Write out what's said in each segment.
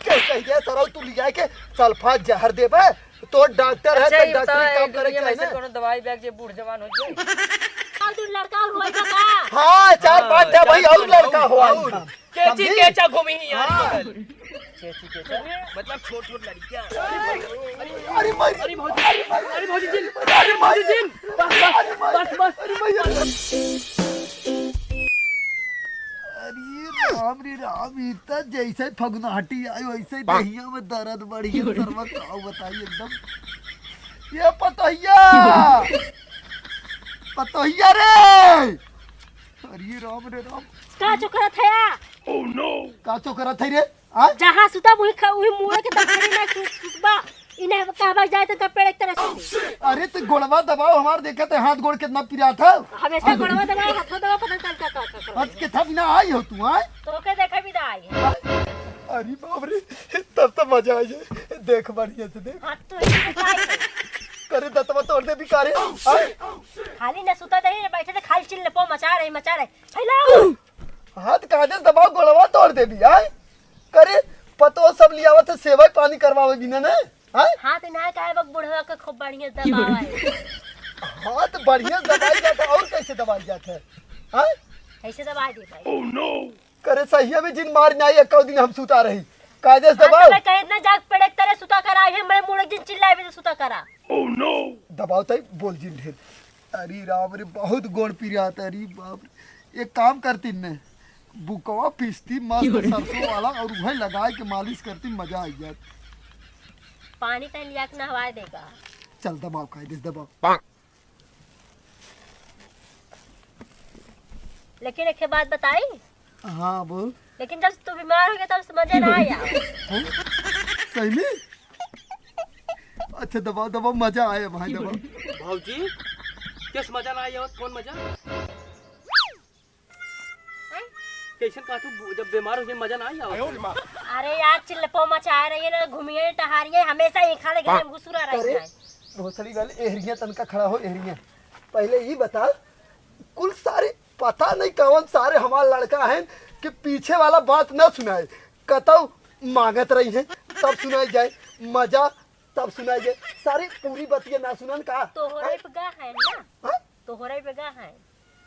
कहिए सराउ तू लिया के सल्फात जहर देबे तो डॉक्टर है तो डॉक्टरी काम करे के है कोनो दवाई बैग जे बूढ़ जवान हो जाए और तू लड़का और होई का हां चार बात है भाई और लड़का हुआ केची केचा घूमी ही यार केची केचा मतलब छोट-छोट लड़कियां अरे भाई अरे भौजी जिन अरे भौजी जिन बस अरे भाई राम रे राम इतना जैसे फगुनाहटी आई वैसे दहिया में दर्द बढ़ी है सर्व का बताइए एकदम ये पतोहिया रे अरे राम का चोकरा थया ओह नो का चोकरा थे रे जहां सुता वही मुड़े के दबाड़ी ना सुतबा इन्हें कहबा जाए तो पेड़ एक तरह से अरे तो गोड़वा दबाओ हमार देखे थे हाथ गोड़ कितना पिरा था हमेशा गोड़वा दबाओ हाथों दबाओ पता चल का आज के था बिना आई हो तू आए तो के देखे भी ना आई है अरे बाप रे तब तो मजा आ जाए देख बढ़िया से देख हाथ तो ही करे दतवा तोड़ दे बिकारे खाली न सुता दे बैठे थे खाली चिल्ले पो मचा रहे हेलो हाथ काजे दबाओ गोड़वा तोड़ दे भी आए करे पतो सब लियावा थे सेवा पानी करवावे बिना ने हाथ ना काहे बक बुढ़वा के खूब बढ़िया दबावा है हाथ बढ़िया दबाई जाता और कैसे दबाई जाता है हां कैसे दबाई दे भाई ओह नो करे सही में जिन मार नहीं एक दिन हम सुता रही कायदे से दबाओ मैं कहे ना जाग पड़े तरह सुता करा है मैं मुड़े दिन चिल्लाए भी सुता करा ओह नो दबाओ तई बोल जिन ढेर अरे राम रे बहुत गोड़ पिरिया था अरे बाप रे एक काम करती ने बुकवा पीसती मस्त सरसों वाला और वही लगाए के मालिश करती मजा आ जाती पानी तन लिया के नहवाए देगा चल दबाओ कायदे से दबाओ लेकिन एक बात बताई हाँ बोल लेकिन जब तू बीमार हो गया तब समझे ना आया सही में अच्छा दबाओ दबाओ मजा आया भाई दबाओ भौजी किस मजा ना आया कौन मजा कैसे का तू जब बीमार हो गए मजा ना आया अरे यार चिल्लपो मचा रही है ना घूमिए टहारिए हमेशा एक खाले घर में घुसुरा रही है बहुत सारी गाल एहरिया तनका खड़ा हो एहरिया पहले ये बता कुल सारे पता नहीं कौन सारे हमारा लड़का है कि पीछे वाला बात न सुनाए कतौ मांगत रही है तब सुनाई जाए मजा तब सुनाई जाए सारी पूरी बतिया ना सुनन का तो हो रही पगा है ना तो हो रही पगा है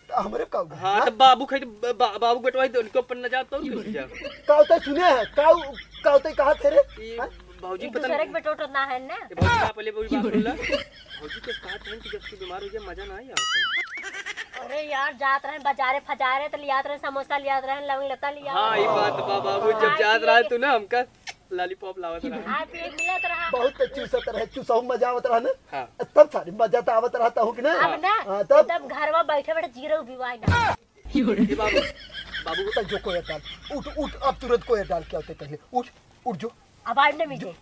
हमरे का हां तो बाबू खै बाबू बेटवाई तो उनके ऊपर न जा तो कैसे जा काउ तो सुने है काउ तो कहा थे रे भौजी पता दूसरे के बेटो ना है ना भौजी का पहले पूरी बात बोला भौजी के साथ हैं कि जब से बीमार हो गया मजा ना आया अरे यार जात रहे बाजारे फजारे तो लियात रहे समोसा लियात रहे लवंग लता लिया हां ये बात बाबू जब याद रहा तू ना हमका लॉलीपॉप लावत रहा आज एक मिलत रहा बहुत चूसत रहे चूसहु मजा आवत रहा ना हां तब सारी मजा तो आवत रहता हो कि ना अब ना तब घर में बैठे बैठे जीरो बिवाई ना ये बाबू बाबू को जो कोई डाल उठ अब तुरंत कोई डाल के आते पहले उठ जो अब आज ने मिजे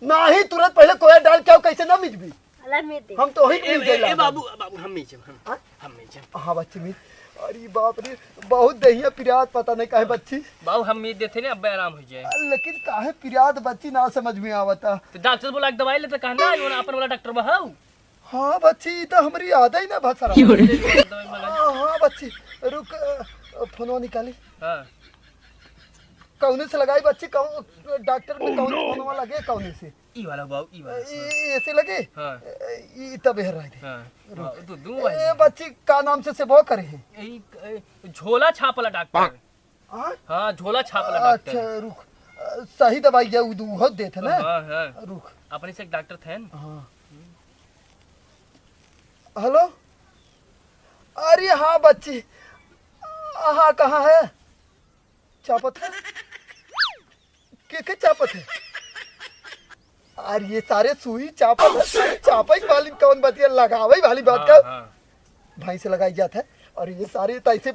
नहीं तुरंत पहले कोई डाल के आओ कैसे ना मिजबी अल्लाह में दे हम तो ही मिल गए ए बाबू हम मिजे हम मिजे हां बच्ची में अरे बाप रे बहुत दहिया पिरात पता नहीं काहे बच्ची बाबू हम उम्मीद देते ने अब आराम हो जाए लेकिन काहे पिरात बच्ची ना समझ में आवता तो डॉक्टर बोला कि दवाई ले तो कहना है अपन वाला डॉक्टर बहाऊ हां बच्ची तो हमारी याद ही ना भसरा हां बच्ची रुक फोन निकाली हां कौने से लगाई बच्ची कौन डॉक्टर में कौन फोन लगे कौने से ई वाला बाबू ई वाला ऐसे लगे हां ई तब है रहे हां तो दू ए बच्ची का नाम से वो करे है ए झोला छाप वाला डॉक्टर हां झोला छाप वाला डॉक्टर अच्छा रुक सही दवाई है वो देते ना हां रुक अपने से एक डॉक्टर थे ना हां हेलो अरे हाँ बच्ची हाँ कहाँ है चापत है के चापत है अरे ये सारे सुई चापत है चापा वाली कौन बतिया लगावे वाली बात का भाई से लगाई जाता है और ये सारे तैसे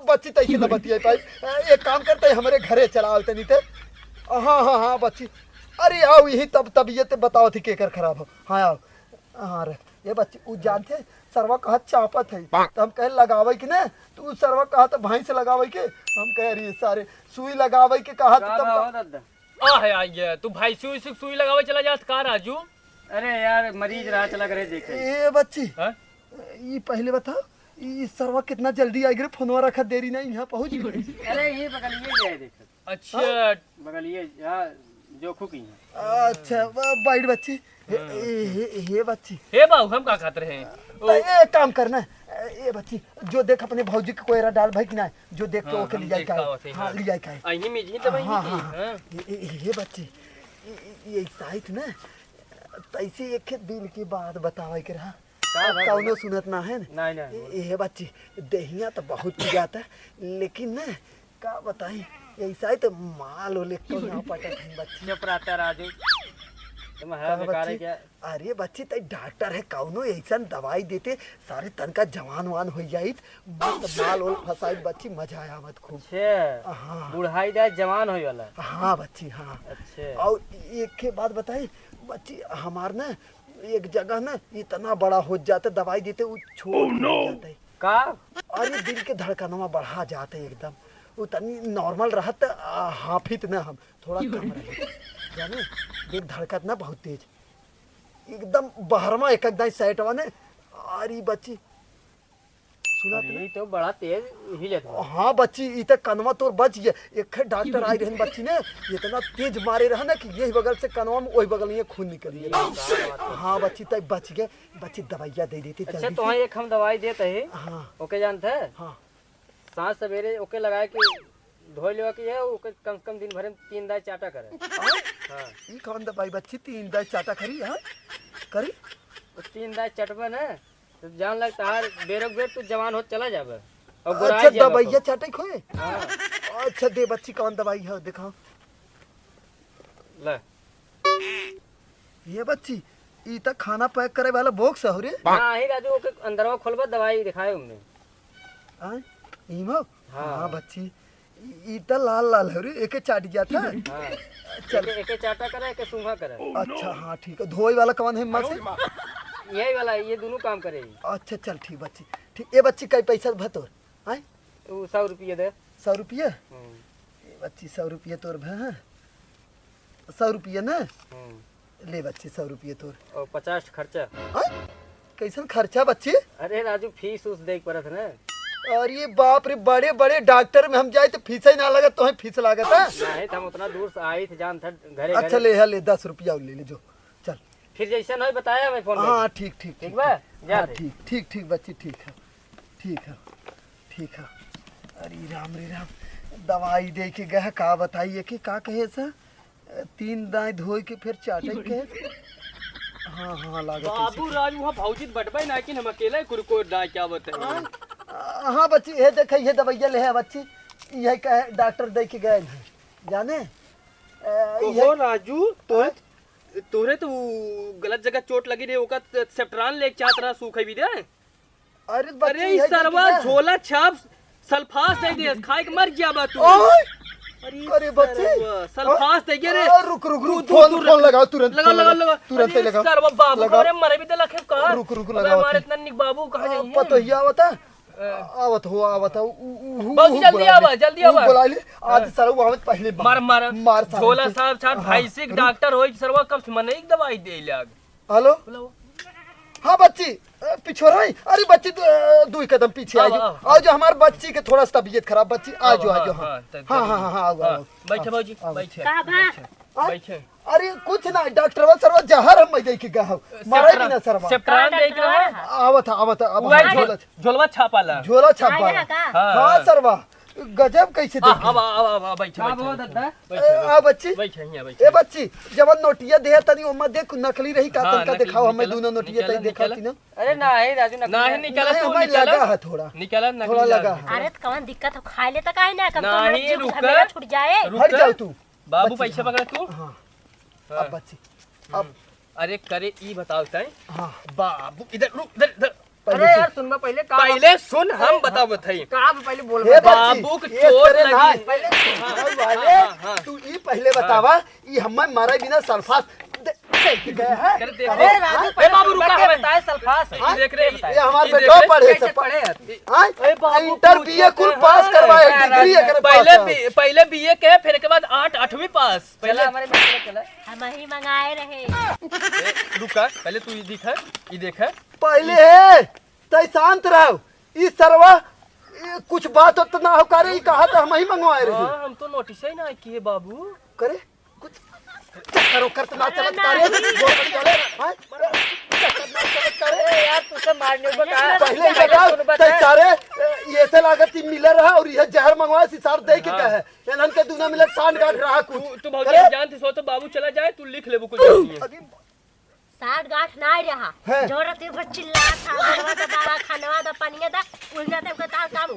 बच्ची तैसे ना बतिया पाई एक काम करते है हमारे घरे चलाओ नहीं थे हाँ बच्ची अरे आओ यही तब तबीयत बताओ थी केकर खराब हो हाँ आओ हाँ रे ये बच्ची उ जानते सरवा कहा चापत है तो हम कहे लगावे कि ना तू सरवा कहा तो भाई से लगावे के हम कह रही सारे सुई लगावे के कहा तो है आइए तू भाई सुई लगावे चला जात का राजू अरे यार मरीज रहा चला करे देखे ए बच्ची ये पहले बता ये सरवा कितना जल्दी आई रे फोनवा रखा देरी नहीं यहाँ पहुंच अरे ये बगल ये देख अच्छा बगल ये यहाँ जो खुकी है। अच्छा बैठ बच्ची। हे बच्ची हे बाबू हम का खाते हैं तो ये काम करना ये बच्ची जो देख अपने भौजी के कोयरा डाल भाई कि ना जो देख के हाँ, ओके हम ले जाए देखा होते का हैं, हाँ ले जाए का अही में जी दवाई हाँ, की हाँ, हां ये बच्ची ये साइट ना तैसे एक दिल की बात बतावे के रहा का भाई कौनो सुनत ना है नहीं नहीं ये बच्ची दहिया तो बहुत पी जाता लेकिन ना का बताई ऐसा ही तो माल हो ले कौन पटत है बच्ची चुप रहता राजू तुम है का बेकार है बच्ची? क्या? अरे बच्ची तई डॉक्टर है कौनो ऐसा दवाई देते सारे तन का जवान वान हो जाई मस्त माल ओल फसाई बच्ची मजा आया मत खूब अच्छा हाँ बुढ़ाई जाए जवान होई वाला। हाँ बच्ची हाँ अच्छा और एक के बात बताई बच्ची हमार ना एक जगह ना इतना बड़ा हो जाता दवाई देते वो छोड़ के हो जाता है का अरे दिल के धड़कनवा बढ़ा जाते एकदम वो तनी नॉर्मल रहत हाफित ना हम थोड़ा कम रहे जाने दिल धड़कत ना बहुत तेज एकदम बहरमा एक एकदम सेटवा ने अरे बच्ची सुना अरे तो बड़ा तेज हिलत बा। हाँ बच्ची इत कनवा तोर बच गया एक डॉक्टर आई रहन बच्ची ने इतना तेज मारे रहा ना कि यही बगल से कनवा में वही बगल ये खून निकल गया हाँ बच्ची तब बच गए बच्ची दवाइयाँ दे देती अच्छा जल्दी तो से। एक हम दवाई देते है हाँ ओके जानते है हाँ सांस सवेरे ओके लगाए कि धोई लेवा कि है ओके कम से कम दिन भर में 3 दाई चाटा करे। हाँ ये कौन दवाई बच्ची 3 दाई चाटा करी हाँ करी तो 3 दाई चटबे ना तो जान लगता है बेरोक बेर तू जवान हो चला जाबे और अच्छा गुराई जाबे दवाइया चाटे खोए हाँ अच्छा दे बच्ची कौन दवाई है दिखाओ ले ये बच्ची ई तक खाना पैक करे वाला बॉक्स है रे हाँ ही राजू ओके अंदरवा खोलबा दवाई दिखाए उनमें। हाँ इमो हाँ। हाँ बच्ची ई त लाल लाल है रे एके चाट गया था हाँ चल एके चाटा करे एके सूंघा करे अच्छा हाँ ठीक है धोई वाला कौन है माँ से यही वाला ये दोनों काम करेगी। अच्छा चल ठीक बच्ची ठीक ये बच्ची कई पैसा भतोर आय वो 100 रुपये दे। 100 रुपये हम्म, ये बच्ची 100 रुपये तोर भा 100 रुपये ना हम्म। ले बच्ची 100 रुपये तोर और 50 खर्चा। आय कैसन खर्चा बच्ची अरे राजू फीस उस दे पड़त है ना। अरे बाप रे बड़े बड़े डॉक्टर में हम जाए तो फीस ही ना लगा तो है फीस लागत है नहीं तो हम उतना दूर से आए थे जान था घरे अच्छा घरे। ले है ले 10 रुपया और ले ले जो चल फिर जैसा नहीं बताया मैं फोन हाँ ठीक ठीक ठीक बा जा हाँ, रे। ठीक ठीक ठीक बच्ची ठीक है ठीक है ठीक है अरे राम दवाई दे के गया का बताइए कि का कहे सा 3 दाएं धोई के फिर चाटे के हाँ हाँ लागत बाबू राज वहाँ भौजी बटबाई ना कि हम अकेले कुरकुर ना क्या बताएं हाँ बच्ची ये देख ये दवाइया ले है बच्ची यही कहे डॉक्टर दे के गए हैं जाने ओहो राजू तोरे तो गलत जगह चोट लगी रे ओका सेप्ट्रान ले चाहत रहा सूखे भी दे अरे अरे इस सरवा झोला छाप सल्फास दे दे खाए के मर गया बा तू अरे बच्चे सल्फास दे गे रे रुक रुक रुक फोन लगाओ तुरंत लगा तुरंत अरे लगाओ सरवा बाबू लगाओ। अरे मरे भी दे लखे का रुक लगाओ हमारे इतना निक बाबू कहां जाइए पतो ही आवता आवत हो बाबू जल्दी आवा बुला ले आज सारा वो आवत पहले मार झोला साहब साहब भाई से डॉक्टर होई सरवा कब से मने एक दवाई दे लाग हेलो हाँ बच्ची पिछोरा अरे बच्ची 2 कदम पीछे आ जाओ आओ जो हमारे बच्ची के थोड़ा सा तबीयत खराब बच्ची आ जाओ हाँ आओ बैठे बाबूजी बैठे कहाँ बा बैठे अरे कुछ ना डॉक्टर सरवा जहर हम दे के गया मारे भी ना सरवा सेप्ट्रान दे के आवत अब झोला झोलवा छापाला झोला छापा आया का हाँ सरवा गजब कैसे देख अब बैठे का बहुत दादा आ बच्ची बैठे यहाँ ए बैठे बच्ची जब नोटिया दे तनी ओमा देख नकली रही का हाँ, तनका नकली दिखाओ हमें निकाला, दोनों नोटिया तई निकाला, दिखाती ना अरे नहीं राजू ना है निकाला नहीं, तू हमें निकाला लगा है थोड़ा निकाला थोड़ा लगा है अरे तो कौन दिक्कत हो खाए ले तो काहे ना कब नहीं, तो जीव रुक। झमेला छूट जाए हट जाओ तू बाबू बच्ची, पैसे पकड़ तू हाँ हाँ। अब बच्ची अब अरे करे ई बताओ तय हाँ बाबू इधर रुक इधर अरे यार सुनबा पहले का पहले सुन हम बताओ थई का पहले बोल हे बाबू के ये चोट तेरे ना, लगी। पहले हाँ, वाले हाँ। तू ई पहले बतावा ई हमें मारे बिना सल्फास देख गए हैं कर दे अरे दे। राजू ए बाबू रुका क्या बताए सल्फास ये देख रे ये हमारे ये देख बेटो रे। पढ़े कैसे से पढ़े हां इंटर बीए कुल पास करवाए डिग्री एकर पहले बीए के फिर के बाद 8वीं पास चला पहले हमारे मित्र चला हम ही मंगाए रहे रुका पहले तू ये देख पहले पहले है तय शांत रहो ई सरवा कुछ बात हो तो ना हो करे, कहा तो हम ही मंगवाए रहे हाँ, हम तो नोटिस ही ना किए बाबू। करे कुछ करो करत ना चलत करे गोरखड़ी वाले हां ना चलत करे यार तुझसे मारने को कहा पहले ही बताओ ते सारे ये से लागत ही मिले रहा और यह जहर मंगवाए सिसार दे के कहे एनन के दूना मिलत सान काट रहा कुछ तू भौजी जानती सो तो बाबू चला जाए, तू लिख लेबू कुछ नहीं है। साठ गांठ ना रहा है। जोरत ऊपर चिल्ला था दवा दवा खानवा द पानी दा उल्टा ते का काम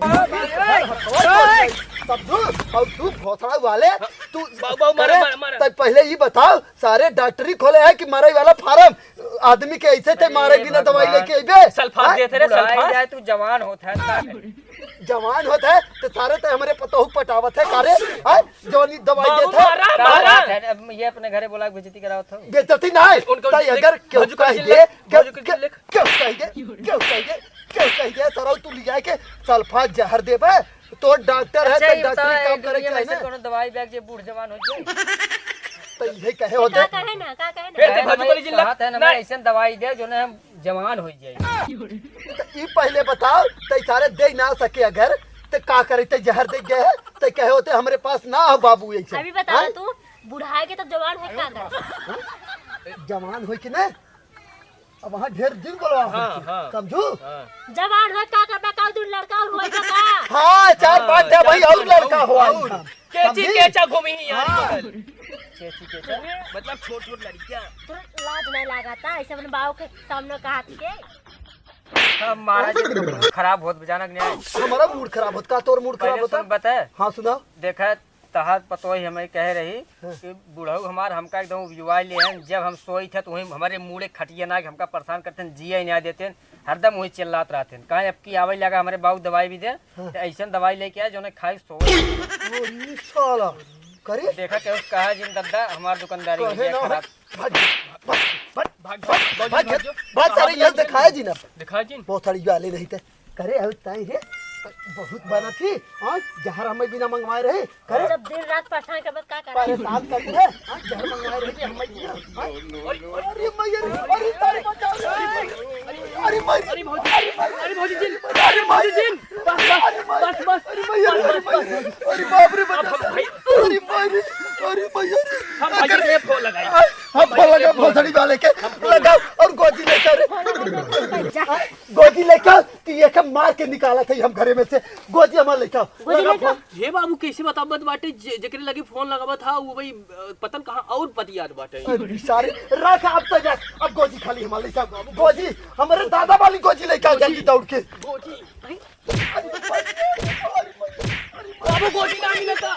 सब और तू भोसड़ा वाले तू बाबू करे मारा। तो पहले ये बताओ सारे डॉक्टरी खोले है कि मारे वाला फार्म आदमी के ऐसे थे मारे बिना दवाई लेके आइबे सल्फात देते रे, सल्फात जाए तू जवान होता है जवान होता है तो सारे तो हमारे पतोहू पटावत है कारे जवानी दवाई देते है मारा। अब ये अपने घरे बोला बेइज्जती करावत हो। बेइज्जती ना है उनको तो अगर क्यों भौजी को कहिए लिख, क्यों भौजी को लिख। कहिए सराउ तू ले जाए के सल्फात जहर देबे तो डॉक्टर है अच्छा तो ये बता डॉक्टरी काम करे ये के वैसे ना कोनो दवाई बैग जे बूढ़ जवान हो जाए तो ये कहे होते का कहे ना का कहे फिर ना ते भौजी को लीजिए कहत है ना नहीं। ऐसे दवाई दे जो ना हम जवान हो जाए। तो ये पहले बताओ तो सारे दे ना सके अगर तो का करे तो जहर दे गए है तो कहे होते हमारे पास ना हो बाबू ऐसे अभी बता तू बुढ़ाए के तब जवान है का कर जवान हो कि ना अब वहाँ ढेर दिन बोलवा हाँ। समझू जवान है का कर का दूर लड़का और होई का हाँ 4 बात है भाई और लड़का हुआ केची केचा घूमी ही यार चेची के मतलब छोट छोट लड़कियां। तो लाज नहीं लगाता ऐसे अपने बाबू के सामने कहा के हम महाराज खराब होत बजानक न्याय हमारा मूड खराब होता तोर मूड खराब पहले होता सुन बता हाँ सुनाओ देखा तहार पतोही हमें कह रही कि बुढ़ऊ हमार हमका एकदम युवा ले हैं जब हम सोई थे तो वही हमारे मुँह खटिया ना हमका परेशान करते हैं जिया ही नहीं देते हैं हरदम वही चिल्लात रहते हैं कहीं अब की आवे लगा हमारे बाबू दवाई भी दे तो ऐसा दवाई लेके आए जो ने खाई सो साला करे देखा क्या कहा जिन दद्दा हमार दुकानदारी हो कहे गया ना खराब बात सारे यहाँ दिखाया जी ना दिखा जी बहुत सारी वाले नहीं थे करे ताई रे बहुत बना थी और जहर हमें बिना मंगवाए रहे करे जब दिन रात परेशान कर का कर परेशान कर है जहर मंगवाए रहे हमें अरे मैया अरे तारे बचाओ अरे मैया अरे भौजी जी अरे भौजी जी बस अरे मैया अरे बाप रे अरे मैया अरे मैया हम भौजी ने फोन लगाई हम फोन लगा भोसड़ी वाले के लगाओ और गोदी लेकर गोदी लेकर कि ये के मार के निकाला था हम घरे में से गोदी हमारे लेकर ये बाबू कैसे बताबत बाटे जेकरे लगे फोन लगावा था वो भाई पतन कहां और पतियार बाटे सारे रख आप तो जा अब गोदी खाली हमारे लेकर गोदी हमारे दादा वाली गोदी लेकर जल्दी दौड़ के बाबू गोदी ना मिलता